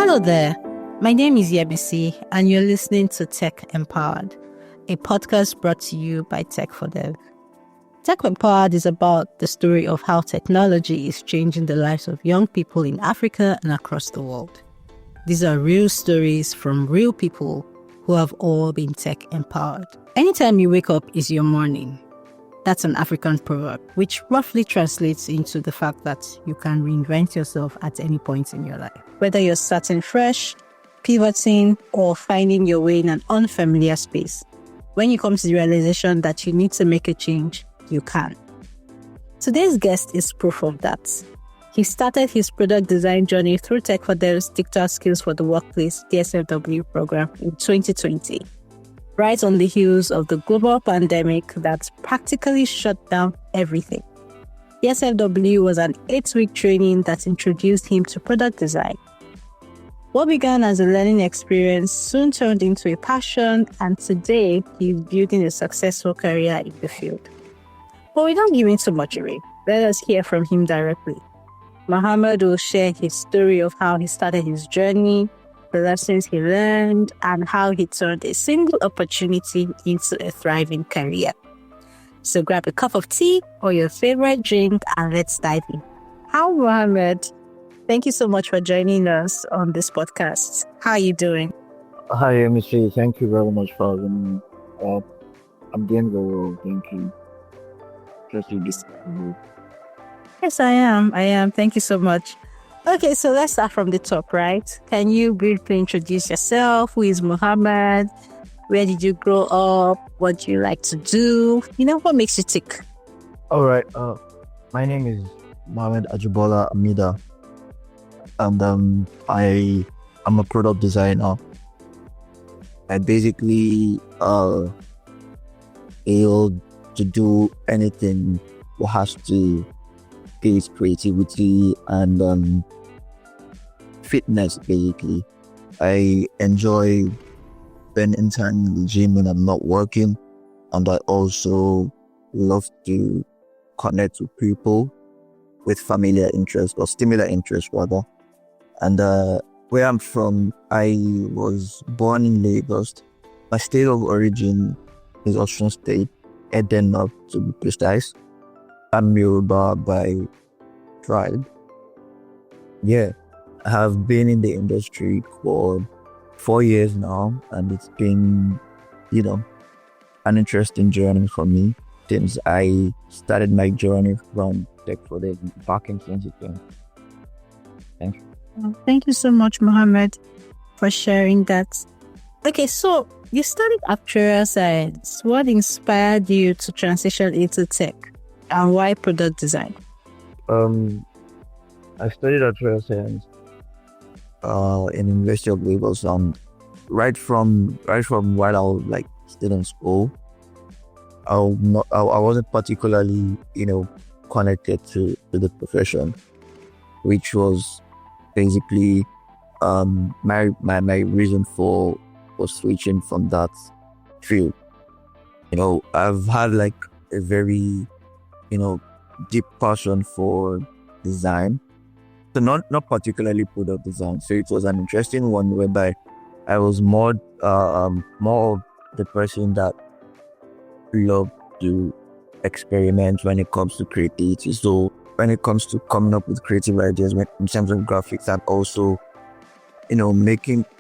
Hello there. My name is Yebisi, and you're listening to Tech Empowered, a podcast brought to you by Tech for Dev. Tech Empowered is about the story of how technology is changing the lives of young people in Africa and across the world. These are real stories from real people who have all been tech empowered. Anytime you wake up is your morning. That's an African proverb, which roughly translates into the fact that you can reinvent yourself at any point in your life. Whether you're starting fresh, pivoting, or finding your way in an unfamiliar space, when you come to the realization that you need to make a change, you can. Today's guest is proof of that. He started his product design journey through Tech for Dev's Tutor Skills for the Workplace DSFW program in 2020. Right on the heels of the global pandemic that practically shut down everything. DSFW was an 8-week training that introduced him to product design. What began as a learning experience soon turned into a passion, and today he's building a successful career in the field. But we don't give him too much away. Let us hear from him directly. Mohammed will share his story of how he started his journey, the lessons he learned, and how he turned a single opportunity into a thriving career. So grab a cup of tea or your favorite drink and let's dive in. Hi, Mohammed. Thank you so much for joining us on this podcast. How are you doing? Hi, MC. Thank you very much for having me. I'm doing very well. Thank you. Yes, I am. Thank you so much. Okay, so let's start from the top, right? Can you briefly introduce yourself? Who is Mohammed? Where did you grow up? What do you like to do? What makes you tick? All right. My name is Mohammed Ajibola Amida, and I am a product designer. I basically able to do anything that has to do with creativity and fitness. Basically, I enjoy spending time in the gym when I'm not working, and I also love to connect with people with familiar interests or similar interests rather. And where I'm from, I was born in Lagos. My state of origin is Osun State, Eden North to be precise. I'm Yoruba by tribe. Yeah, I have been in the industry for 4 years now, and it's been, an interesting journey for me since I started my journey from Tech for Dev back in 2020. Thank you. Thank you so much, Mohammed, for sharing that. Okay, so you studied actuarial science. What inspired you to transition into tech, and why product design? I studied actuarial science in University of Lagos. Right from while I was still in school, I wasn't particularly connected to the profession, which was basically my reason for switching from that field. I've had a very deep passion for design, so not particularly product design. So it was an interesting one whereby I was more of the person that loved to experiment when it comes to creativity. So when it comes to coming up with creative ideas in terms of graphics, and also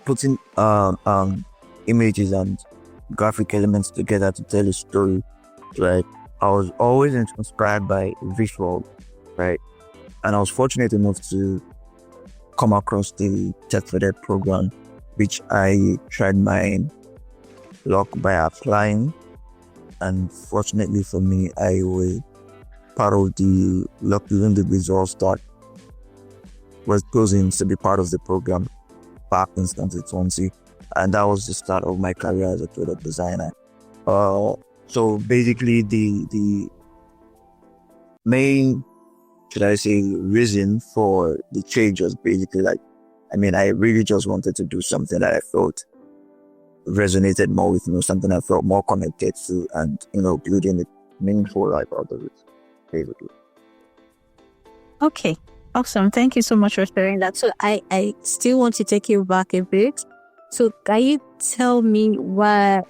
putting images and graphic elements together to tell a story, right? I was always inspired by visual, right? And I was fortunate enough to come across the Tech for Dev program, which I tried my luck by applying. And fortunately for me, I was part of the lucky the results that was chosen to be part of the program back in 2020. And that was the start of my career as a product designer. So basically the main, should I say, reason for the change was basically I really just wanted to do something that I felt resonated more with me, something I felt more connected to, and building a meaningful life out of it, basically. Okay, Awesome. Thank you so much for sharing that. So I still want to take you back a bit. So can you tell me where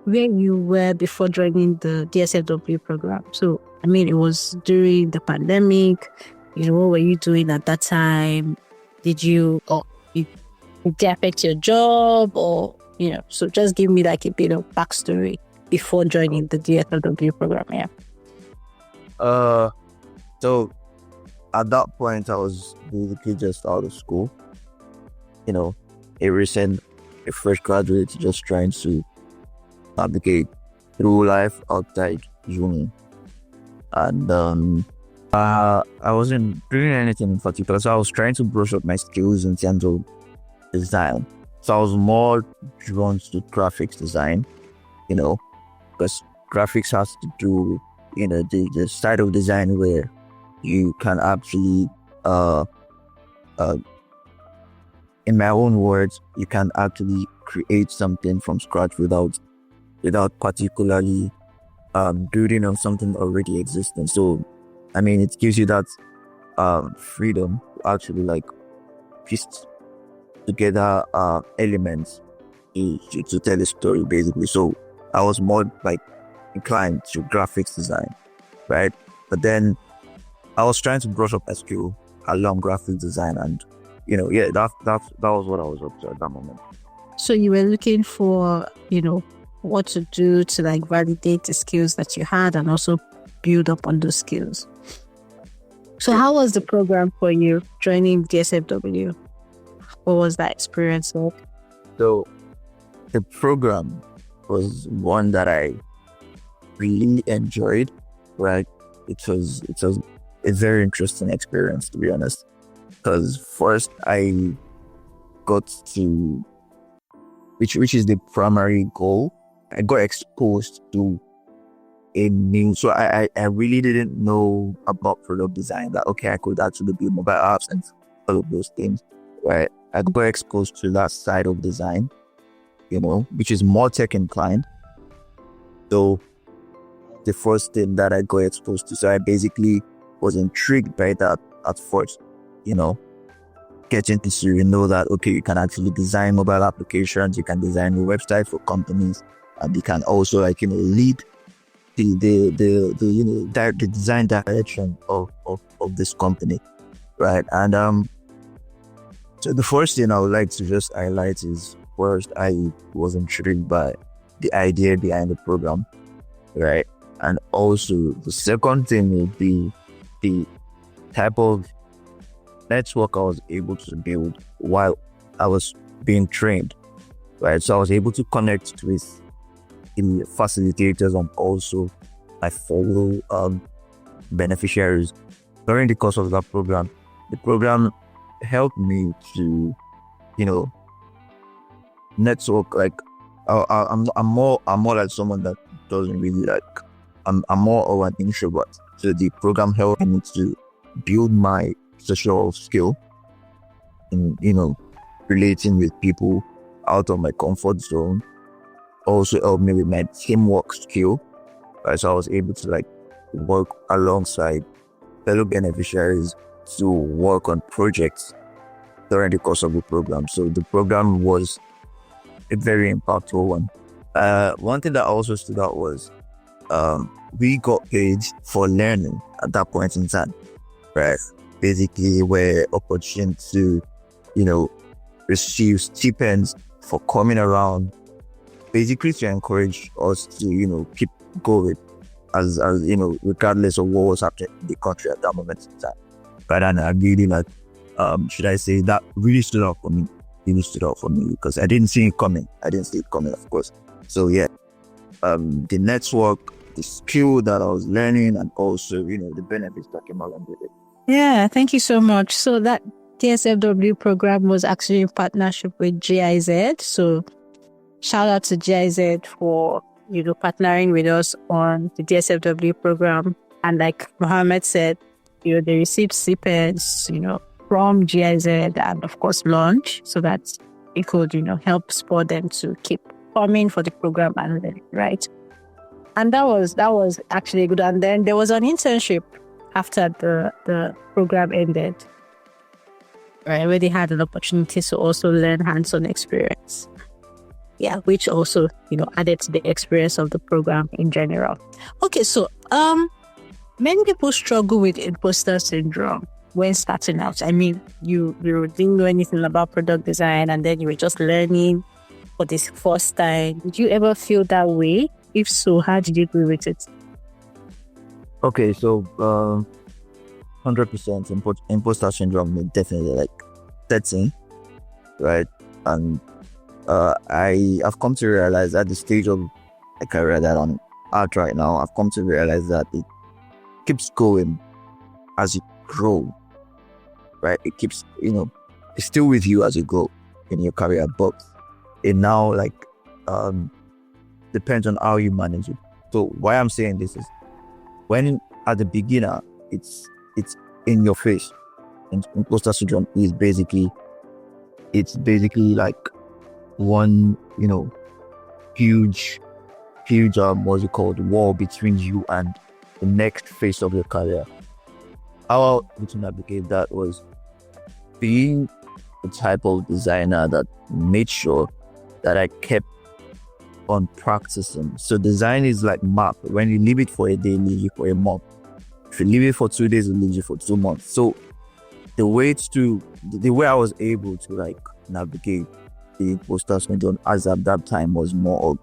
you were before joining the DSFW program? So, I mean, it was during the pandemic. What were you doing at that time? Did you affect your job or, so just give me like a bit of backstory before joining the DSFW program. Yeah. So at that point, I was basically just out of school. A fresh graduate just trying to navigate through life outside uni. And I wasn't doing anything in particular, so I was trying to brush up my skills in terms of design. So I was more drawn to graphics design, because graphics has to do, the side of design where you can actually, in my own words, you can actually create something from scratch without particularly building on something already existing. So, I mean, it gives you that freedom to actually piece together elements to tell a story, basically. So I was more inclined to graphics design, right? But then I was trying to brush up my skill along graphics design, and that was what I was up to at that moment. So you were looking for what to do to validate the skills that you had and also build up on those skills. So how was the program for you joining DSFW? What was that experience like? So the program was one that I really enjoyed, right? It was a very interesting experience, to be honest. Because first I got to, which is the primary goal, I got exposed to a new, so I really didn't know about product design, that okay, I could actually build mobile apps and all of those things, right? I got exposed to that side of design, which is more tech inclined. So the first thing that I got exposed to, so I basically was intrigued by that at first, getting to that, okay, you can actually design mobile applications, you can design a website for companies, and you can also lead the design direction of this company, right? And so the first thing I would like to just highlight is, first, I was intrigued by the idea behind the program, right? And also the second thing would be the type of network I was able to build while I was being trained, right? So I was able to connect with the facilitators and also my fellow beneficiaries during the course of that program. The program helped me to, network. I'm more like someone that doesn't really I'm more of an introvert. So the program helped me to build my social skill in, relating with people out of my comfort zone. Also helped me with my teamwork skill. Right? So I was able to work alongside fellow beneficiaries to work on projects during the course of the program. So the program was a very impactful one. One thing that also stood out was we got paid for learning at that point in time, right? Basically, we're opportune to, receive stipends for coming around, basically to encourage us to, keep going as regardless of what was happening in the country at that moment in time. Right? And I really should I say, that really stood out for me. Really stood out for me because I didn't see it coming. Of course. So yeah, the network, the skill that I was learning, and also, the benefits that came along with it. Yeah, thank you so much. So that DSFW program was actually in partnership with GIZ. So shout out to GIZ for, partnering with us on the DSFW program. And like Mohammed said, they received stipends, from GIZ and of course launch, so that it could, help support them to keep coming for the program and learning, right? And that was actually good. And then there was an internship after the program ended. right? Where they had an opportunity to also learn hands-on experience. Yeah, which also, added to the experience of the program in general. Okay, so many people struggle with imposter syndrome when starting out. I mean, you didn't know anything about product design, and then you were just learning for this first time. Did you ever feel that way? If so, how did you deal with it? Okay, so 100% imposter syndrome is definitely sets in, right? And I have come to realize at the stage of my career that I'm at right now, I've come to realize that it keeps going as you grow, right? It keeps, it's still with you as you go in your career, but it now depends on how you manage it. So why I'm saying this is when at the beginner, it's in your face. And imposter syndrome is basically like one, huge, what's it called, wall between you and the next phase of your career. How I to navigate that was being the type of designer that made sure that I kept on practicing. So design is like map. When you leave it for a day, it leaves you for a month. If you leave it for 2 days, it leaves you for 2 months. So the way I was able to navigate the imposter syndrome as at that time was more of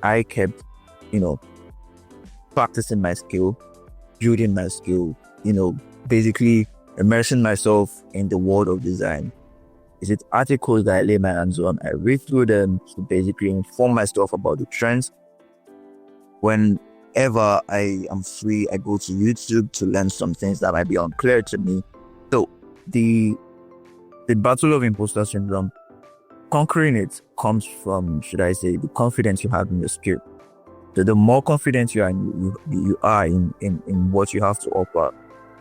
I kept, practicing my skill, building my skill, basically immersing myself in the world of design. Is it articles that I lay my hands on? I read through them to basically inform myself about the trends. Whenever I am free, I go to YouTube to learn some things that might be unclear to me. So the battle of imposter syndrome, conquering it comes from, should I say, the confidence you have in your skill. So the more confident you are in what you have to offer,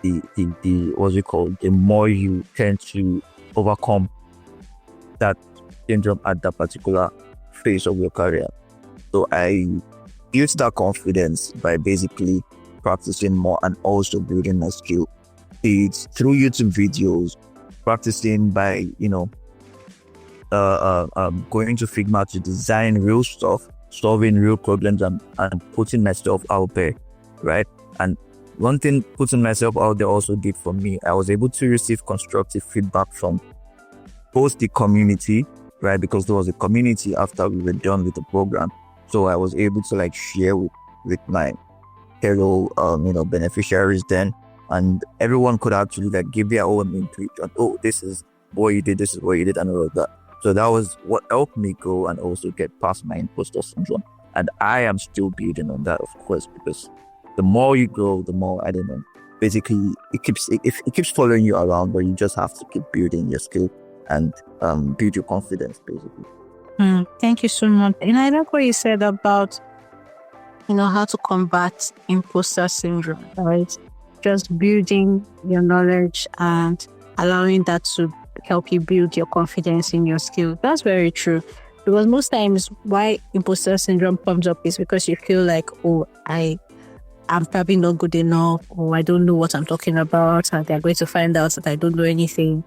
the what's it called, the more you tend to overcome that syndrome at that particular phase of your career. So I built that confidence by basically practicing more and also building my skill. It's through YouTube videos, practicing by going to Figma to design real stuff, solving real problems, and putting myself out there, right? And one thing putting myself out there also did for me, I was able to receive constructive feedback from both the community, right? Because there was a community after we were done with the program. So I was able to share with my fellow, beneficiaries then. And everyone could actually give their own input on, oh, this is what you did, this is what you did, and all of that. So that was what helped me grow and also get past my imposter syndrome. And I am still building on that, of course, because the more you grow, the more, I don't know, basically it keeps following you around, but you just have to keep building your skill and build your confidence, basically. Thank you so much. And I like what you said about, how to combat imposter syndrome, right? Just building your knowledge and allowing that to help you build your confidence in your skill. That's very true. Because most times why imposter syndrome comes up is because you feel like, oh, I'm probably not good enough, or I don't know what I'm talking about, and they're going to find out that I don't know anything.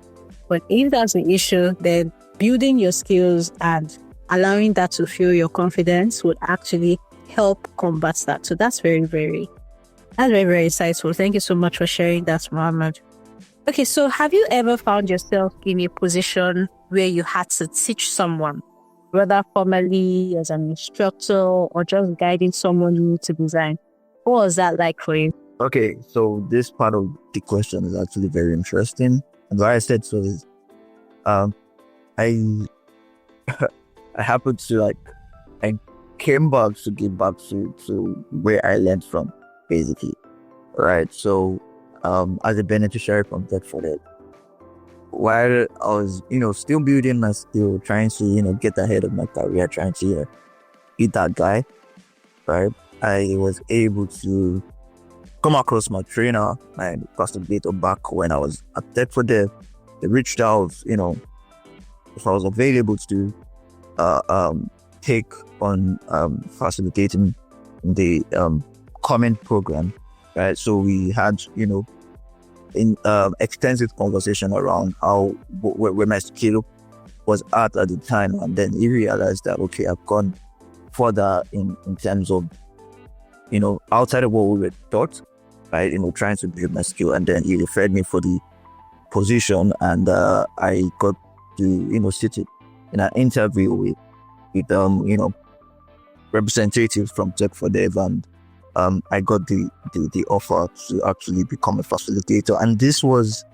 But if that's the issue, then building your skills and allowing that to fuel your confidence would actually help combat that. So that's very, very insightful. Thank you so much for sharing that, Mohammed. Okay, so have you ever found yourself in a position where you had to teach someone, whether formally as an instructor or just guiding someone new to design? What was that like for you? Okay, so this part of the question is actually very interesting. And why I said so is, I I happened to I came back to give back to where I learned from, basically, right? So, as a beneficiary from that for that, while I was, still building my skill, trying to, get ahead of my career, trying to, be that guy, right? I was able to come across my trainer, my facilitator back when I was at Tech for Dev. They reached out, if I was available to take on facilitating the comment program, right? So we had, in extensive conversation around how where my skill was at the time, and then he realized that okay, I've gone further in terms of outside of what we were taught, right? Trying to build my skill, and then he referred me for the position, and I got to sit in an interview with representatives from Tech for Dev, and I got the offer to actually become a facilitator. And this was,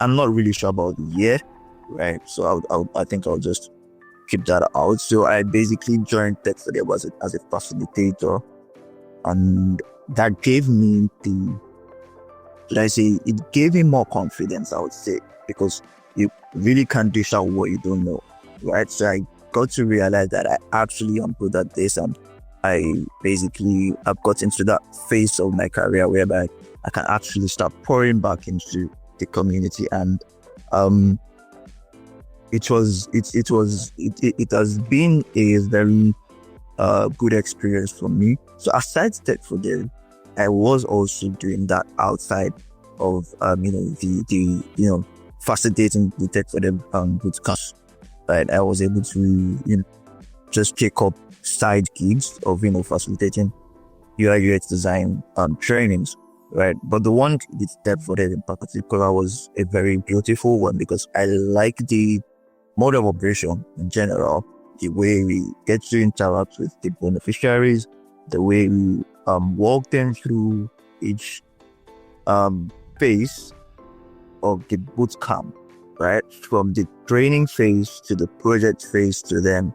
I'm not really sure about the year, right? So I think I'll just keep that out. So I basically joined Tech for Dev as a facilitator, and that gave me it gave me more confidence, I would say, because you really can't dish out what you don't know, right? So I got to realize that I actually am good at this, and I've got into that phase of my career whereby I can actually start pouring back into the community, and it has been a very good experience for me. So aside Tech for Dev, I was also doing that outside of the facilitating the Tech for Dev bootcamp. Right, I was able to just pick up side gigs of facilitating UI UX design trainings, right? But the one with Tech for Dev in particular was a very beautiful one, because I like the mode of operation in general, the way we get to interact with the beneficiaries, the way we walk them through each phase of the bootcamp, right? From the training phase to the project phase to them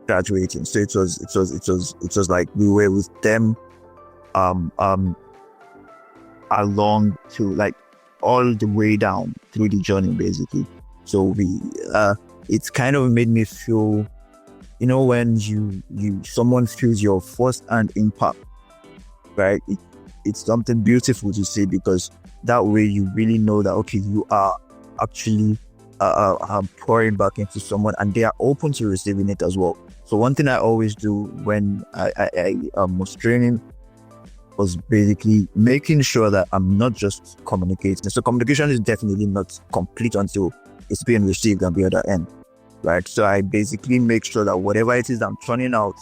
graduating. So it was like we were with them along to like all the way down through the journey, basically. So it's kind of made me feel, when someone feels your first-hand impact, right? It's something beautiful to see, because that way you really know that okay, you are actually pouring back into someone, and they are open to receiving it as well. So one thing I always do when I was training was basically making sure that I'm not just communicating. So communication is definitely not complete until it's being received on the other end, right? So I basically make sure that whatever it is I'm churning out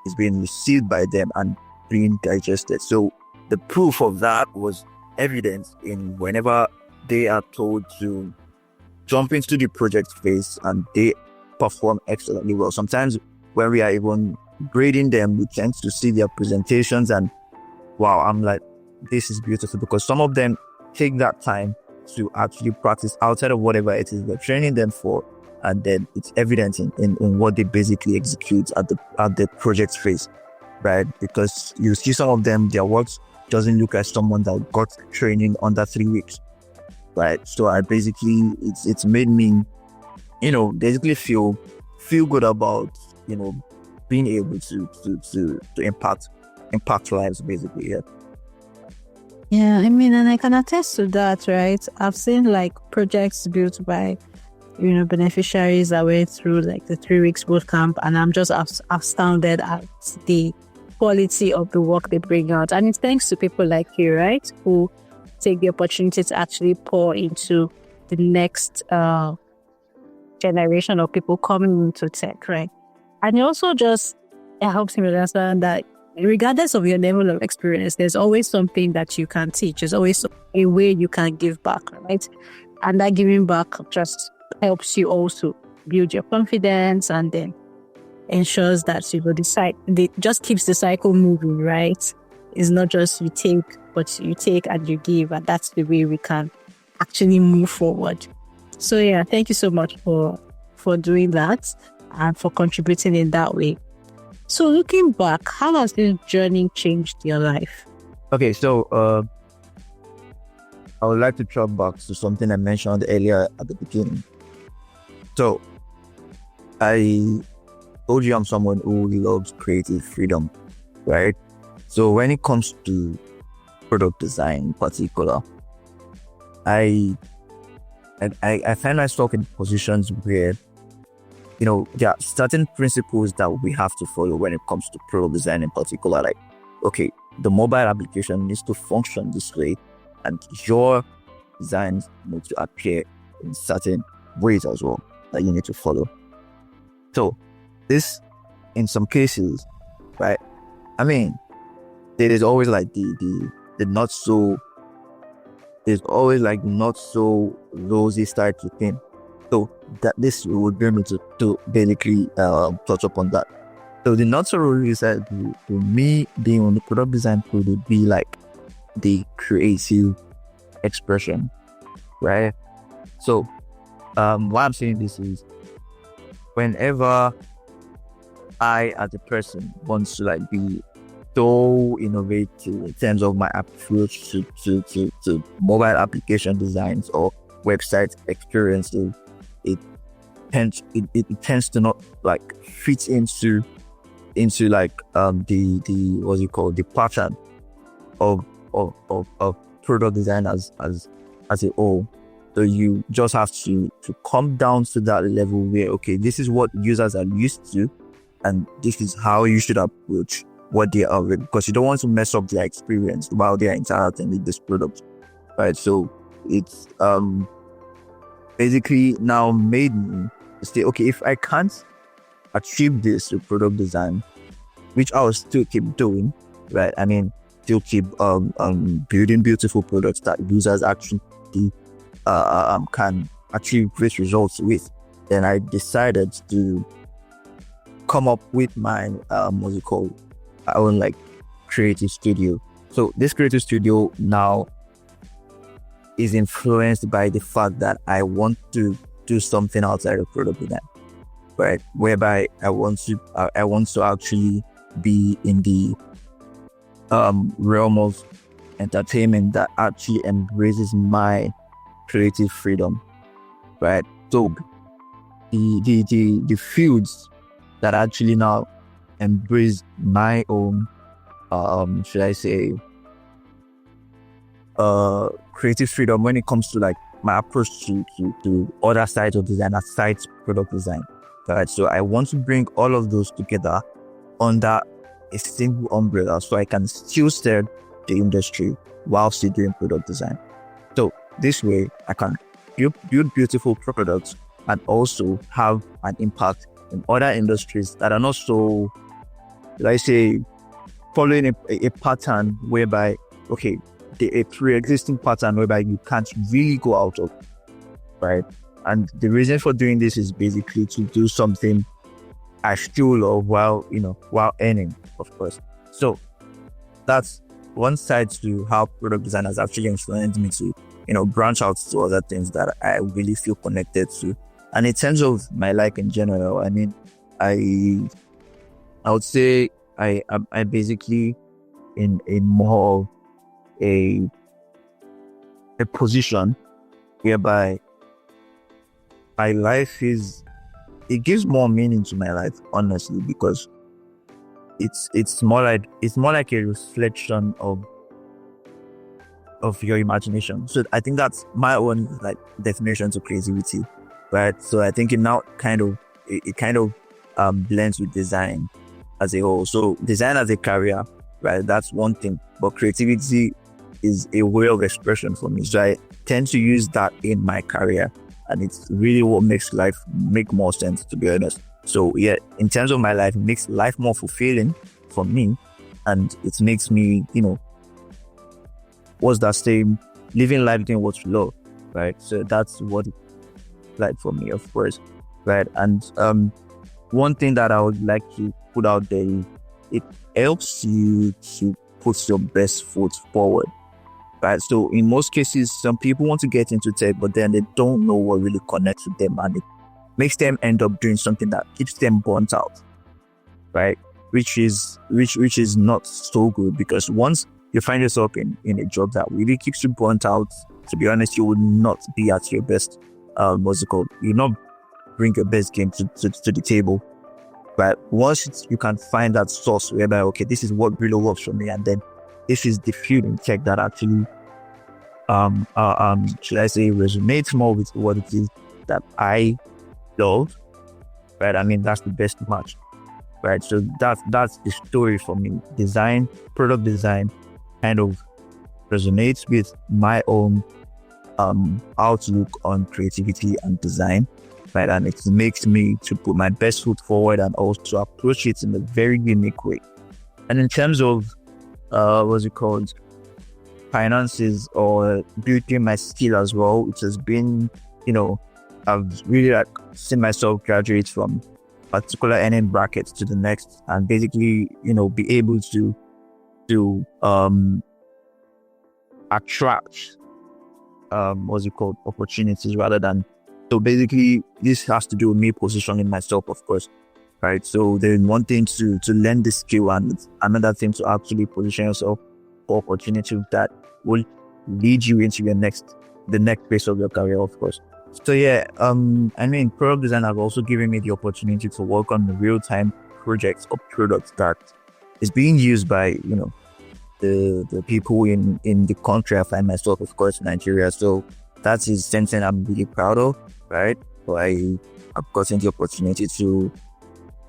is being received by them and being digested. So the proof of that was evident in whenever they are told to jump into the project phase and they perform excellently well. Sometimes when we are even grading them, we tend to see their presentations and wow, I'm like, this is beautiful, because some of them take that time to actually practice outside of whatever it is we're training them for, and then it's evident in what they basically execute at the project phase, right? Because you see some of them, their work doesn't look like someone that got training under 3 weeks, right? So I basically, it's made me, basically feel good about, being able to impact lives, basically. Yeah, I mean, and I can attest to that, right? I've seen like projects built by, beneficiaries that went through like the 3 weeks bootcamp, and I'm just astounded at the quality of the work they bring out. And it's thanks to people like you, right? Who take the opportunity to actually pour into the next generation of people coming into tech, right? And it also just helps me understand that regardless of your level of experience, there's always something that you can teach. There's always a way you can give back, right? And that giving back just helps you also build your confidence, and then ensures that just keeps the cycle moving, right? It's not just you take, but you take and you give, and that's the way we can actually move forward. So yeah, thank you so much for doing that and for contributing in that way. So looking back, how has this journey changed your life? Okay, so I would like to drop back to something I mentioned earlier at the beginning. So I told you I'm someone who loves creative freedom, right? So when it comes to product design in particular, I find myself in positions where, there are certain principles that we have to follow when it comes to product design in particular. Like, okay, the mobile application needs to function this way, and your designs need to appear in certain ways as well that you need to follow. So this, in some cases, right? I mean, there is always like the not so. There's always like not so rosy start to thing. So that this would bring me to basically touch upon that. So the not so rosy side to me being on the product design field would be like the creative expression, right? So why I'm saying this is whenever I as a person wants to like be so innovative in terms of my approach to mobile application designs or website experiences, it tends to not like fit into like the what's it called, the pattern of product design as a whole. So you just have to come down to that level where, okay, this is what users are used to, and this is how you should approach what they are, because you don't want to mess up their experience while they are interacting with this product, right? So it's basically now made me say, okay, if I can't achieve this with product design, which I will still keep doing, right? I mean, still keep building beautiful products that users actually can achieve great results with, then I decided to come up with my what's it called, my own like creative studio. So this creative studio now is influenced by the fact that I want to do something outside of product design, right? Whereby I want to actually be in the realm of entertainment that actually embraces my creative freedom, right? So the fields that actually now embrace my own should I say creative freedom when it comes to like my approach to other sides of design aside product design, right? So I want to bring all of those together under a single umbrella so I can still serve the industry while still doing product design. So this way I can build beautiful products and also have an impact in other industries that are not so, let's say, following a pattern whereby, okay, a pre-existing pattern whereby you can't really go out of, right? And the reason for doing this is basically to do something I still love while earning, of course. So that's one side to how product design has actually influenced me to, branch out to other things that I really feel connected to. And in terms of my life in general, I mean, I would say I basically in more of a position whereby my life it gives more meaning to my life, honestly, because it's more like a reflection of your imagination. So I think that's my own like definition to creativity, right? So I think it now kind of blends with design as a whole. So design as a career, right? That's one thing, but creativity is a way of expression for me. So I tend to use that in my career, and it's really what makes life make more sense, to be honest. So yeah, in terms of my life, it makes life more fulfilling for me, and it makes me, what's that saying? Living life doing what you love, right? So that's what it's like for me, of course, right? And one thing that I would like to put out there is it helps you to put your best foot forward, right? So in most cases, some people want to get into tech, but then they don't know what really connects with them, and it makes them end up doing something that keeps them burnt out, right? Which is not so good, because once you find yourself in a job that really keeps you burnt out, to be honest, you will not be at your best. You not bring your best game to the table. But once you can find that source whereby, okay, this is what really works for me, and then this is the field in tech that actually, should I say, resonates more with what it is that I love, right? I mean, that's the best match, right? So that's the story for me. Design, product design, kind of resonates with my own outlook on creativity and design, right? And it makes me to put my best foot forward and also approach it in a very unique way. And in terms of what's it called, finances or building my skill as well, it has been, I've really seen myself graduate from particular earning brackets to the next, and basically, be able to attract opportunities rather than. So basically, this has to do with me positioning myself, of course, right? So then one thing to learn the skill, and another thing to actually position yourself for opportunities that will lead you into the next phase of your career, of course. So yeah, product design have also given me the opportunity to work on the real-time projects or products that is being used by, the people in the country I find myself, of course, Nigeria. So that is something I'm really proud of, right? So I've gotten the opportunity to.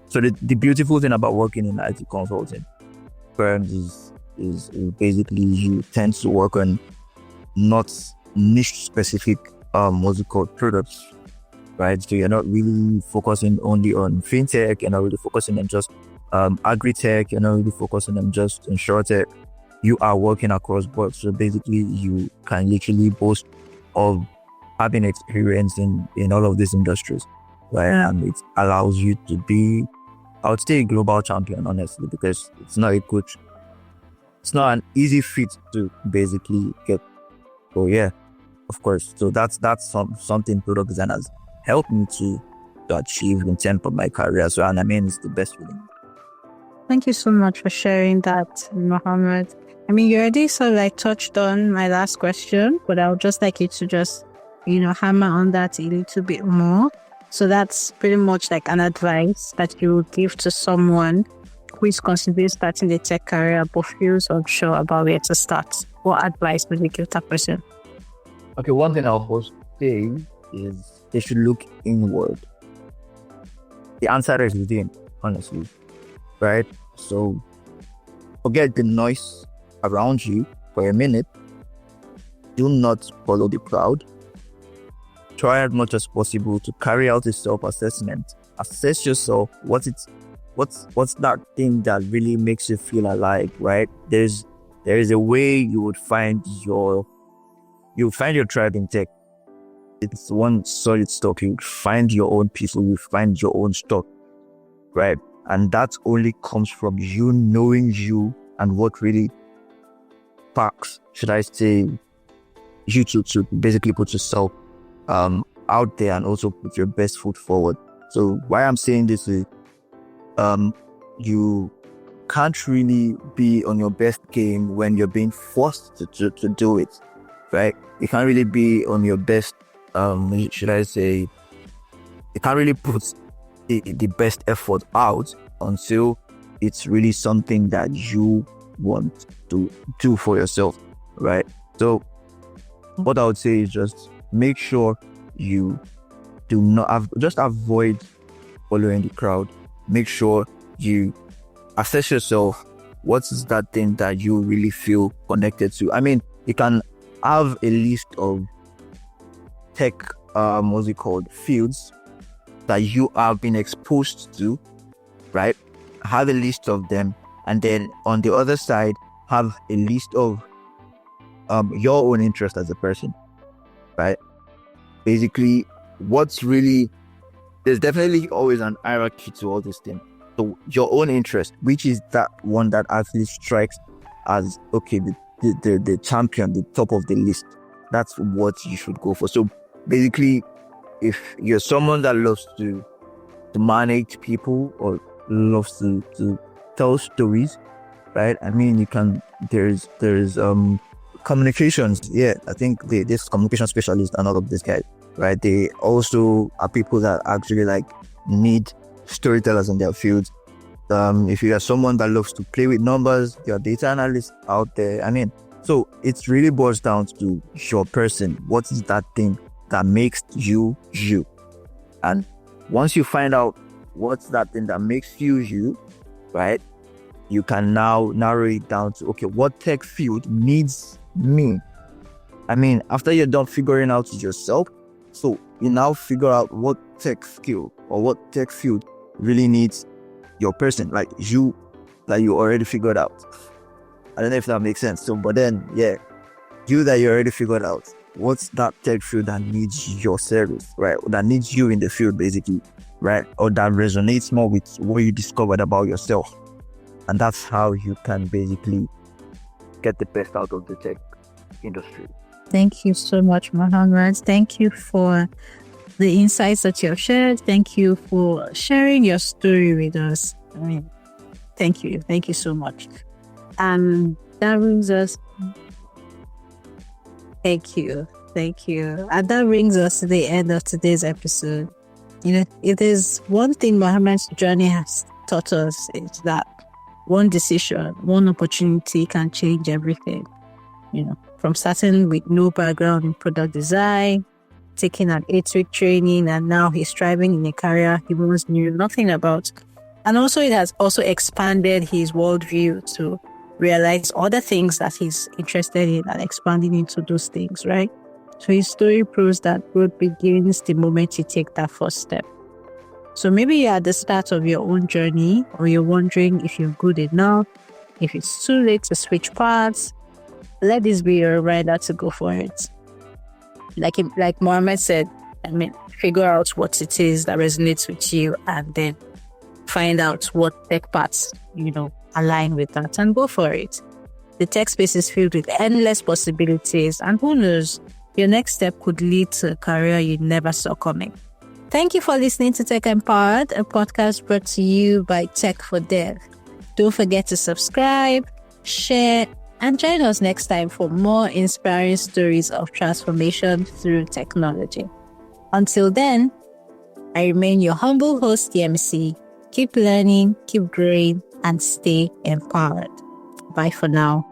So the beautiful thing about working in IT consulting firms is basically you tend to work on not niche specific products, right? So you're not really focusing only on fintech, you're not really focusing on just agri-tech, you're not really focusing on just insurtech. You are working across board. So basically you can literally boast of having experience in all of these industries, right? And it allows you to be, I would say, a global champion, honestly, because it's not an easy feat to basically get. So yeah, of course. So that's something product design has helped me to achieve in terms of my career. So, and it's the best feeling. Thank you so much for sharing that, Mohammed. You already sort of touched on my last question, but I would just like you to just, hammer on that a little bit more. So that's pretty much like an advice that you would give to someone who is considering starting a tech career but feels unsure about where to start. What advice would you give that person? Okay, one thing I'll first say is they should look inward. The answer is within, honestly, right? So forget the noise around you for a minute. Do not follow the crowd. Try as much as possible to carry out a self-assessment. Assess yourself. What's that thing that really makes you feel alive, right? There is a way you would find your tribe in tech. It's one solid stock. You find your own people. You find your own stock, right? And that only comes from you knowing you and what really sparks, should I say, you to basically put yourself out there and also put your best foot forward. So why I'm saying this is, you can't really be on your best game when you're being forced to do it, right? You can't really be on your best, should I say, you can't really put the best effort out until it's really something that you want to do for yourself, right? So what I would say is just make sure you do not just avoid following the crowd. Make sure you assess yourself. What is that thing that you really feel connected to? You can have a list of tech, fields that you have been exposed to, right? Have a list of them, and then on the other side, have a list of your own interest as a person, right? Basically, there's definitely always an hierarchy to all these things. So your own interest, which is that one that actually strikes as, okay, the champion, the top of the list, that's what you should go for. So basically, if you're someone that loves to manage people or loves to tell stories, right? You can, there's communications. Yeah, I think this communication specialist and all of these guys, right? They also are people that actually need storytellers in their fields. If you are someone that loves to play with numbers, you're a data analyst out there. So it really boils down to your person. What is that thing that makes you you? And once you find out what's that thing that makes you you, right, you can now narrow it down to, okay, what tech field needs me. I mean, after you're done figuring out yourself, so you now figure out what tech skill or what tech field really needs your person, like you already figured out. I don't know if that makes sense. So, but then, yeah, you that you already figured out, what's that tech field that needs your service, right? That needs you in the field, basically, right? Or that resonates more with what you discovered about yourself. And that's how you can basically get the best out of the tech industry. Thank you so much, Mohammed. Thank you for the insights that you have shared. Thank you for sharing your story with us. I mean, thank you. Thank you so much. And that brings us... Thank you. And that brings us to the end of today's episode. It is one thing Mohammed's journey has taught us is that one decision, one opportunity can change everything. From starting with no background in product design, taking an 8-week training, and now he's thriving in a career he once knew nothing about. And also it has also expanded his worldview to realize other things that he's interested in and expanding into those things, right? So his story proves that growth begins the moment you take that first step. So maybe you're at the start of your own journey, or you're wondering if you're good enough, if it's too late to switch paths. Let this be your reminder to go for it. Like Mohammed said, figure out what it is that resonates with you, and then find out what tech paths, align with that, and go for it. The tech space is filled with endless possibilities, and who knows, your next step could lead to a career you never saw coming. Thank you for listening to Tech Empowered, a podcast brought to you by Tech for Dev. Don't forget to subscribe, share, and join us next time for more inspiring stories of transformation through technology. Until then, I remain your humble host, TMC. Keep learning, keep growing, and stay empowered. Bye for now.